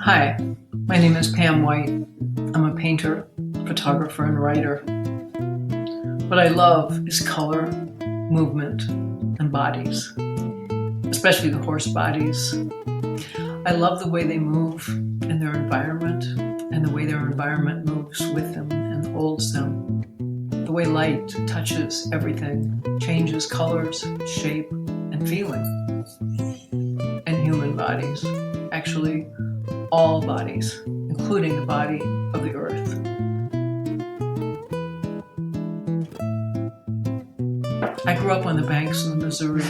Hi, my name is Pam White. I'm a painter, photographer, and writer. What I love is color, movement, and bodies, especially the horse bodies. I love the way they move in their environment and the way their environment moves with them and holds them. The way light touches everything, changes colors, shape, and feeling. And human bodies, actually all bodies, including the body of the earth. I grew up on the banks of the Missouri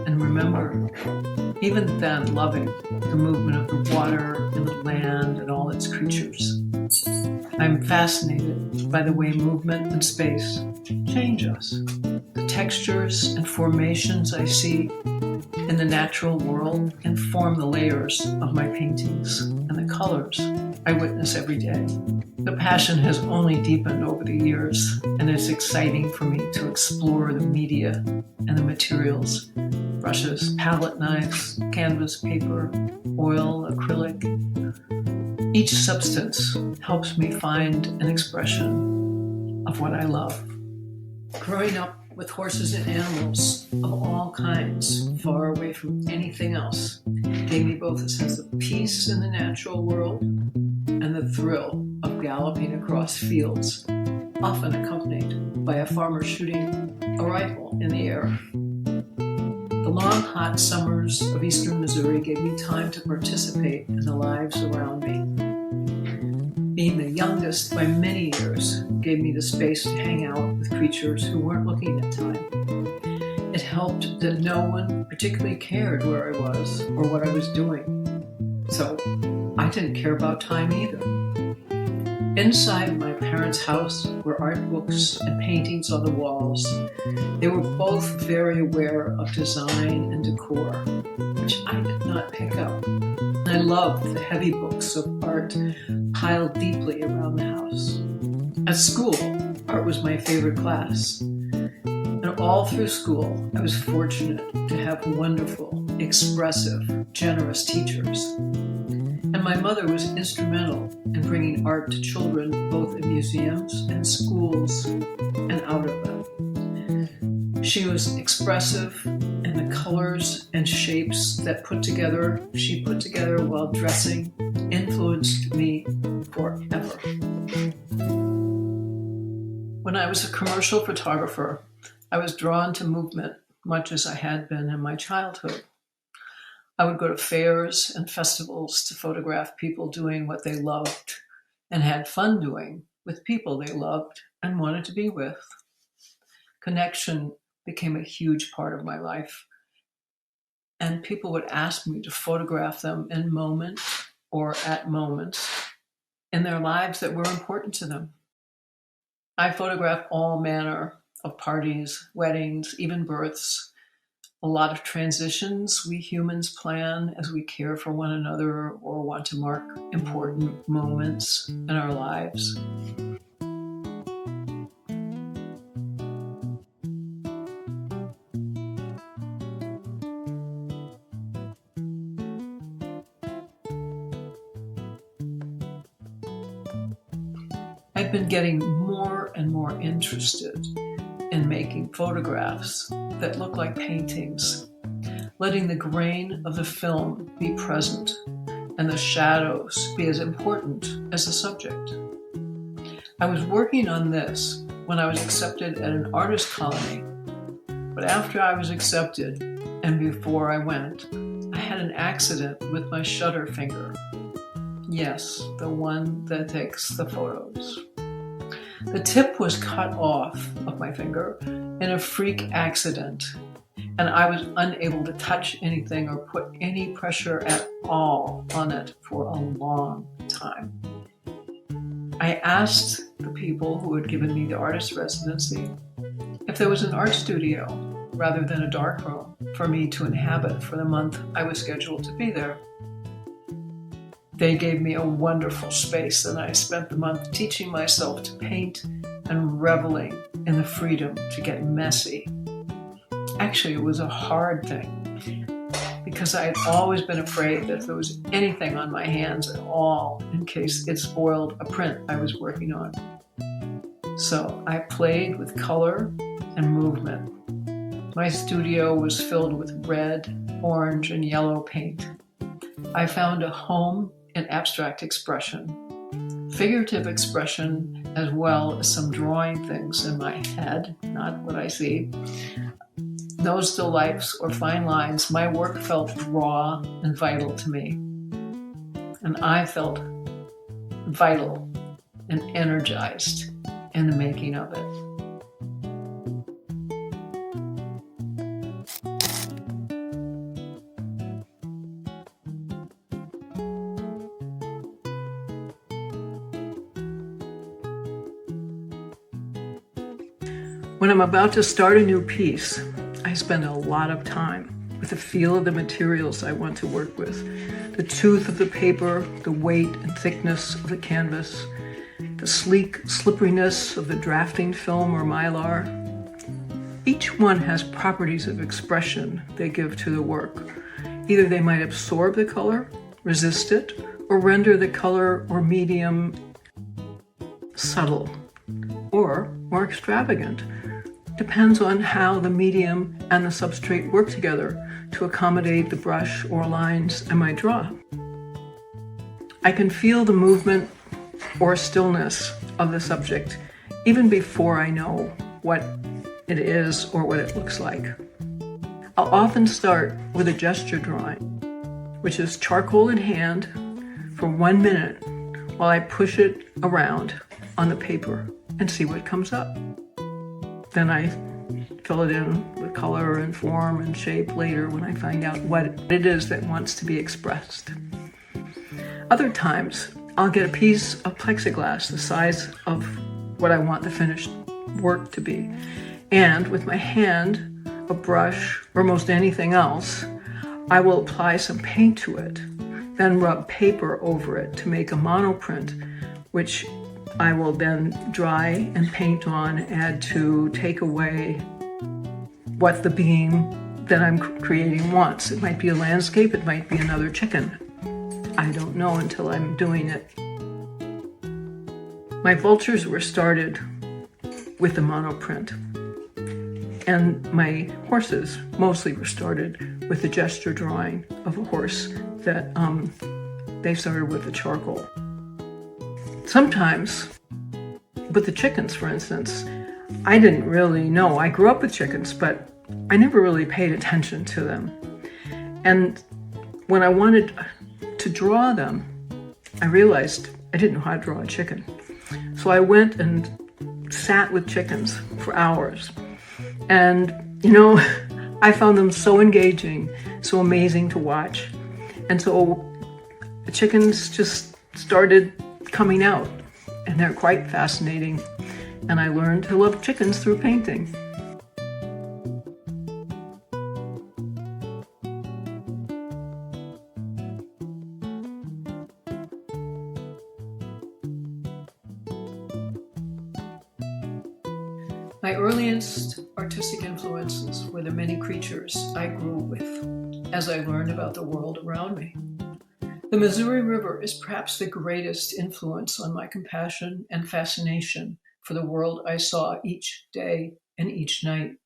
and remember even then loving the movement of the water and the land and all its creatures. I'm fascinated by the way movement and space change us. The textures and formations I see in the natural world inform the layers of my paintings and the colors I witness every day. The passion has only deepened over the years, and it's exciting for me to explore the media and the materials: brushes, palette knives, canvas, paper, oil, acrylic. Each substance helps me find an expression of what I love. Growing up with horses and animals of all kinds, far away from anything else, gave me both a sense of peace in the natural world and the thrill of galloping across fields, often accompanied by a farmer shooting a rifle in the air. The long, hot summers of eastern Missouri gave me time to participate in the lives around me. Being the youngest by many years gave me the space to hang out with creatures who weren't looking at time. It helped that no one particularly cared where I was or what I was doing, so I didn't care about time either. Inside my parents' house were art books and paintings on the walls. They were both very aware of design and decor, which I did not pick up. I loved the heavy books of art piled deeply around the house. At school, art was my favorite class. And all through school, I was fortunate to have wonderful, expressive, generous teachers. And my mother was instrumental in bringing art to children both in museums and schools and out of them. She was expressive, and the colors and shapes that she put together while dressing influenced me forever. When I was a commercial photographer, I was drawn to movement much as I had been in my childhood. I would go to fairs and festivals to photograph people doing what they loved and had fun doing with people they loved and wanted to be with. Connection became a huge part of my life, and people would ask me to photograph them in moments or at moments in their lives that were important to them. I photograph all manner of parties, weddings, even births, a lot of transitions we humans plan as we care for one another or want to mark important moments in our lives. I've been getting more and more interested in making photographs that look like paintings, letting the grain of the film be present and the shadows be as important as the subject. I was working on this when I was accepted at an artist colony, but after I was accepted and before I went, I had an accident with my shutter finger. Yes, the one that takes the photos. The tip was cut off of my finger in a freak accident, and I was unable to touch anything or put any pressure at all on it for a long time. I asked the people who had given me the artist residency if there was an art studio rather than a darkroom for me to inhabit for the month I was scheduled to be there. They gave me a wonderful space, and I spent the month teaching myself to paint and reveling in the freedom to get messy. Actually, it was a hard thing because I'd always been afraid that if there was anything on my hands at all, in case it spoiled a print I was working on. So I played with color and movement. My studio was filled with red, orange, and yellow paint. I found a home in abstract expression, figurative expression, as well as some drawing things in my head, not what I see. Those delights or fine lines, my work felt raw and vital to me. And I felt vital and energized in the making of it. When I'm about to start a new piece, I spend a lot of time with the feel of the materials I want to work with, the tooth of the paper, the weight and thickness of the canvas, the sleek slipperiness of the drafting film or mylar. Each one has properties of expression they give to the work. Either they might absorb the color, resist it, or render the color or medium subtle or more extravagant. Depends on how the medium and the substrate work together to accommodate the brush or lines I might draw. I can feel the movement or stillness of the subject even before I know what it is or what it looks like. I'll often start with a gesture drawing, which is charcoal in hand for 1 minute while I push it around on the paper and see what comes up. Then I fill it in with color and form and shape later when I find out what it is that wants to be expressed. Other times, I'll get a piece of plexiglass the size of what I want the finished work to be. And with my hand, a brush, or most anything else, I will apply some paint to it, then rub paper over it to make a monoprint, which I will then dry and paint on, add to, take away what the being that I'm creating wants. It might be a landscape, it might be another chicken. I don't know until I'm doing it. My vultures were started with the monoprint, and my horses mostly were started with the gesture drawing of a horse that they started with the charcoal. Sometimes, with the chickens, for instance, I didn't really know. I grew up with chickens, but I never really paid attention to them. And when I wanted to draw them, I realized I didn't know how to draw a chicken. So I went and sat with chickens for hours. And, I found them so engaging, so amazing to watch. And so the chickens just started coming out, and they're quite fascinating. And I learned to love chickens through painting. My earliest artistic influences were the many creatures I grew with as I learned about the world around me. The Missouri River is perhaps the greatest influence on my compassion and fascination for the world I saw each day and each night.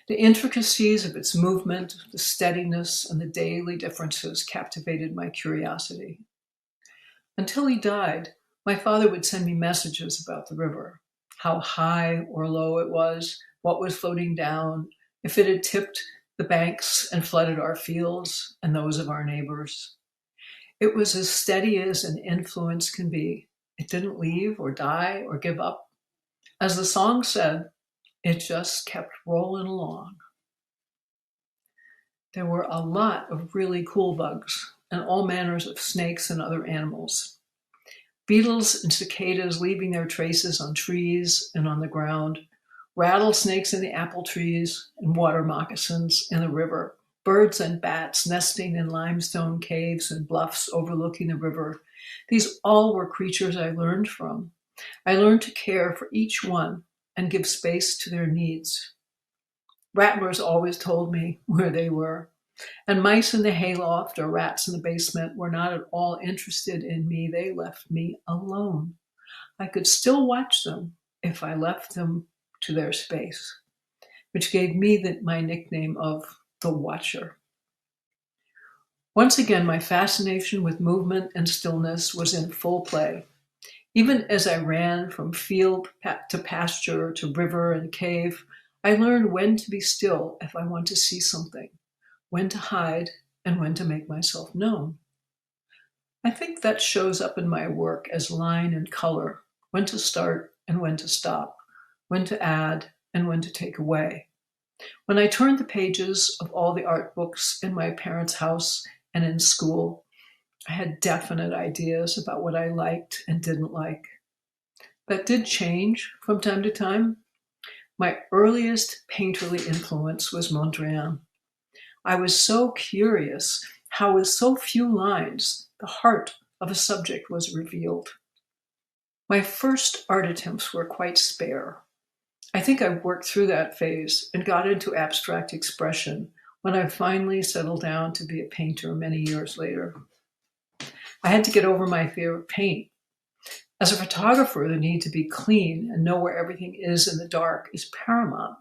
The intricacies of its movement, the steadiness, and the daily differences captivated my curiosity. Until he died, my father would send me messages about the river, how high or low it was, what was floating down, if it had tipped the banks and flooded our fields and those of our neighbors. It was as steady as an influence can be. It didn't leave or die or give up. As the song said, it just kept rolling along. There were a lot of really cool bugs and all manners of snakes and other animals. Beetles and cicadas leaving their traces on trees and on the ground, rattlesnakes in the apple trees and water moccasins in the river, birds and bats nesting in limestone caves and bluffs overlooking the river. These all were creatures I learned from. I learned to care for each one and give space to their needs. Rattlers always told me where they were. And mice in the hayloft or rats in the basement were not at all interested in me. They left me alone. I could still watch them if I left them to their space, which gave me my nickname of the Watcher. Once again, my fascination with movement and stillness was in full play. Even as I ran from field to pasture to river and cave, I learned when to be still if I want to see something, when to hide, and when to make myself known. I think that shows up in my work as line and color, when to start and when to stop, when to add and when to take away. When I turned the pages of all the art books in my parents' house and in school, I had definite ideas about what I liked and didn't like. That did change from time to time. My earliest painterly influence was Mondrian. I was so curious how, with so few lines, the heart of a subject was revealed. My first art attempts were quite spare. I think I worked through that phase and got into abstract expression when I finally settled down to be a painter many years later. I had to get over my fear of paint. As a photographer, the need to be clean and know where everything is in the dark is paramount.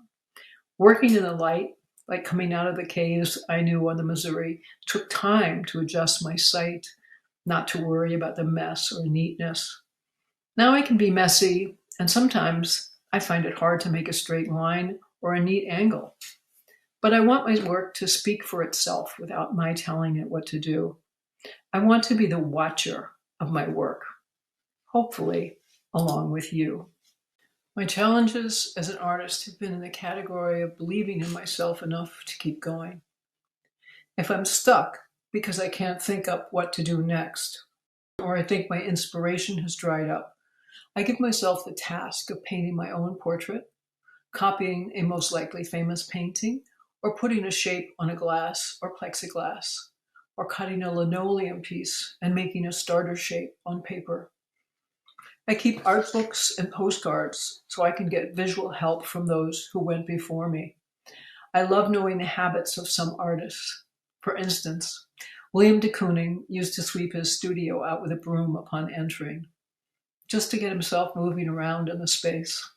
Working in the light, like coming out of the caves I knew on the Missouri, took time to adjust my sight, not to worry about the mess or neatness. Now I can be messy, and sometimes I find it hard to make a straight line or a neat angle. But I want my work to speak for itself without my telling it what to do. I want to be the watcher of my work, hopefully along with you. My challenges as an artist have been in the category of believing in myself enough to keep going. If I'm stuck because I can't think up what to do next, or I think my inspiration has dried up, I give myself the task of painting my own portrait, copying a most likely famous painting, or putting a shape on a glass or plexiglass, or cutting a linoleum piece and making a starter shape on paper. I keep art books and postcards so I can get visual help from those who went before me. I love knowing the habits of some artists. For instance, William de Kooning used to sweep his studio out with a broom upon entering, just to get himself moving around in the space.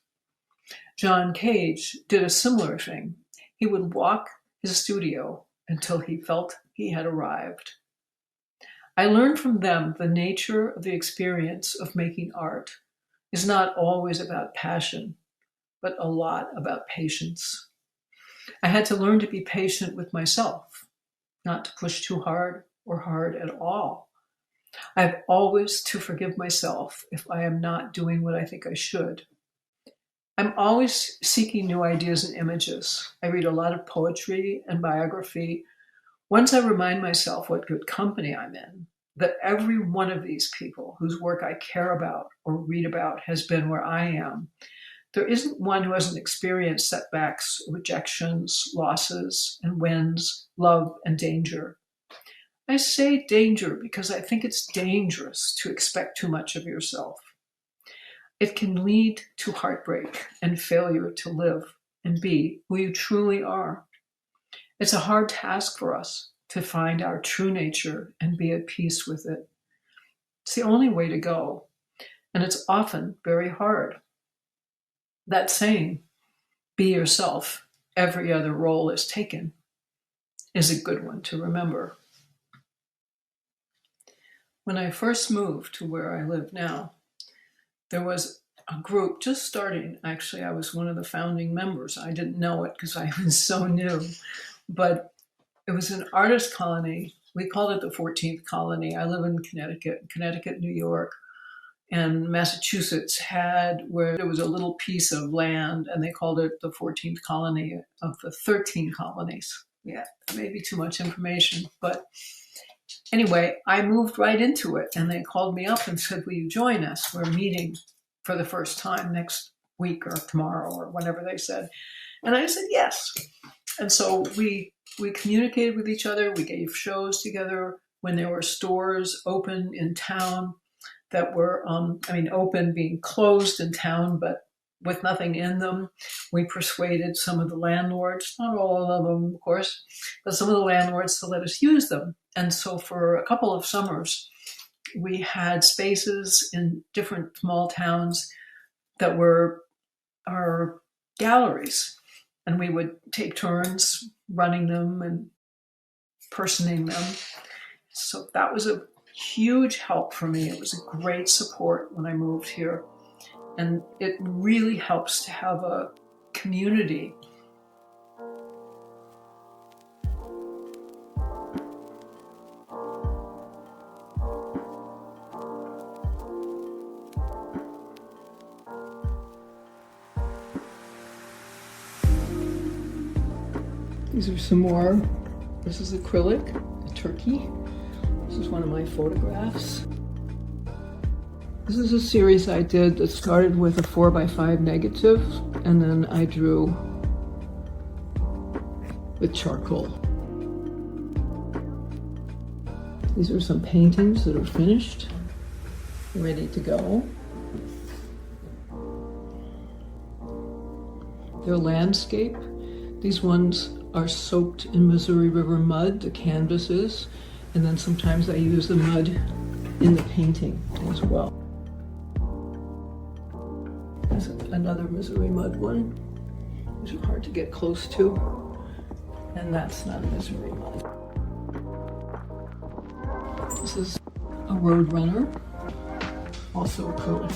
John Cage did a similar thing. He would walk his studio until he felt he had arrived. I learned from them the nature of the experience of making art is not always about passion, but a lot about patience. I had to learn to be patient with myself, not to push too hard or hard at all. I have always to forgive myself if I am not doing what I think I should. I'm always seeking new ideas and images. I read a lot of poetry and biography. Once I remind myself what good company I'm in, that every one of these people whose work I care about or read about has been where I am, there isn't one who hasn't experienced setbacks, rejections, losses, and wins, love, and danger. I say danger because I think it's dangerous to expect too much of yourself. It can lead to heartbreak and failure to live and be who you truly are. It's a hard task for us to find our true nature and be at peace with it. It's the only way to go, and it's often very hard. That saying, be yourself, every other role is taken, is a good one to remember. When I first moved to where I live now, there was a group just starting. Actually, I was one of the founding members. I didn't know it because I was so new, but it was an artist colony. We called it the 14th colony. I live in Connecticut, New York, and Massachusetts had where there was a little piece of land, and they called it the 14th colony of the 13 colonies. Yeah, maybe too much information, but anyway, I moved right into it, and they called me up and said, will you join us? We're meeting for the first time next week or tomorrow or whatever they said. And I said, yes. And so we communicated with each other. We gave shows together when there were stores open in town that were, open being closed in town, but with nothing in them. We persuaded some of the landlords, not all of them, of course, but some of the landlords to let us use them. And so for a couple of summers, we had spaces in different small towns that were our galleries. And we would take turns running them and personing them. So that was a huge help for me. It was a great support when I moved here. And it really helps to have a community. These are some more. This is acrylic, a turkey. This is one of my photographs. This is a series I did that started with a 4x5 negative, and then I drew with charcoal. These are some paintings that are finished, ready to go. They're landscape. These ones are soaked in Missouri River mud, the canvases, and then sometimes I use the mud in the painting as well. There's another Missouri mud one, which is hard to get close to, and that's not a Missouri mud. This is a Roadrunner, also acrylic.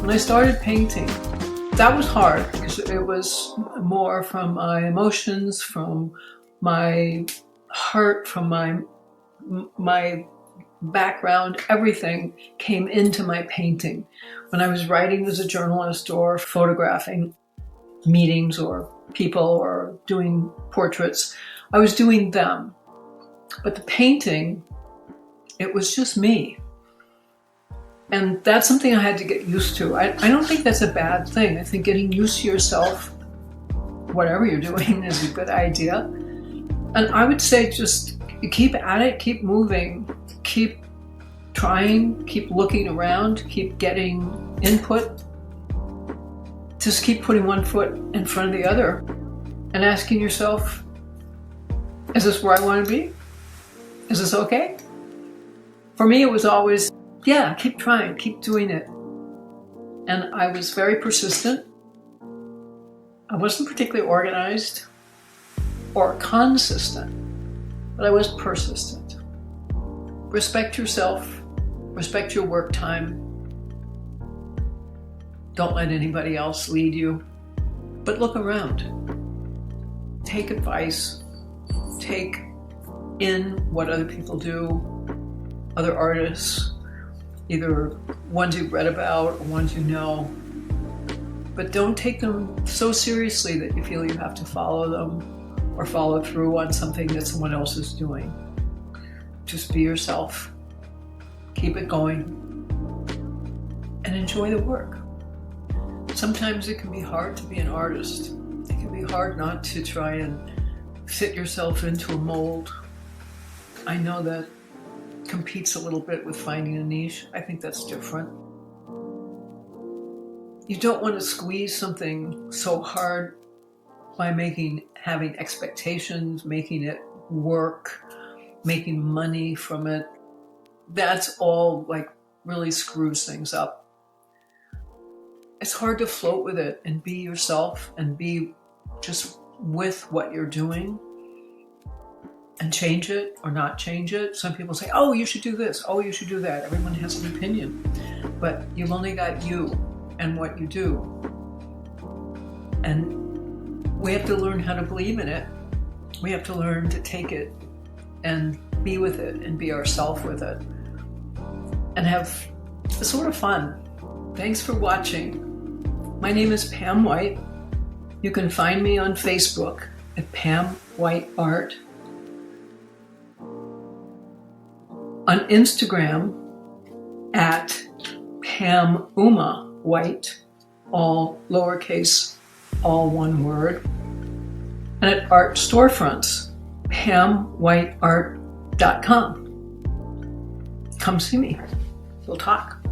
When I started painting, that was hard because it was more from my emotions, from my heart, from my background. Everything came into my painting. When I was writing as a journalist or photographing meetings or people or doing portraits, I was doing them. But the painting, it was just me. And that's something I had to get used to. I don't think that's a bad thing. I think getting used to yourself, whatever you're doing, is a good idea. And I would say just keep at it, keep moving, keep trying, keep looking around, keep getting input. Just keep putting one foot in front of the other and asking yourself, is this where I want to be? Is this okay? For me, it was always, yeah, keep trying, keep doing it. And I was very persistent. I wasn't particularly organized or consistent, but I was persistent. Respect yourself, respect your work time. Don't let anybody else lead you, but look around. Take advice, take in what other people do, other artists, either ones you've read about or ones you know. But don't take them so seriously that you feel you have to follow them or follow through on something that someone else is doing. Just be yourself, keep it going, and enjoy the work. Sometimes it can be hard to be an artist. It can be hard not to try and fit yourself into a mold. I know that competes a little bit with finding a niche. I think that's different. You don't want to squeeze something so hard by having expectations, making it work, making money from it. That's all really screws things up. It's hard to float with it and be yourself and be just with what you're doing and change it or not change it. Some people say, oh, you should do this. Oh, you should do that. Everyone has an opinion, but you've only got you and what you do. And we have to learn how to believe in it. We have to learn to take it and be with it and be ourselves with it and have a sort of fun. Thanks for watching. My name is Pam White. You can find me on Facebook at Pam White Art. On Instagram at Pam Uma White, all lowercase, all one word. And at Art Storefronts, PamWhiteArt.com. Come see me. We'll talk.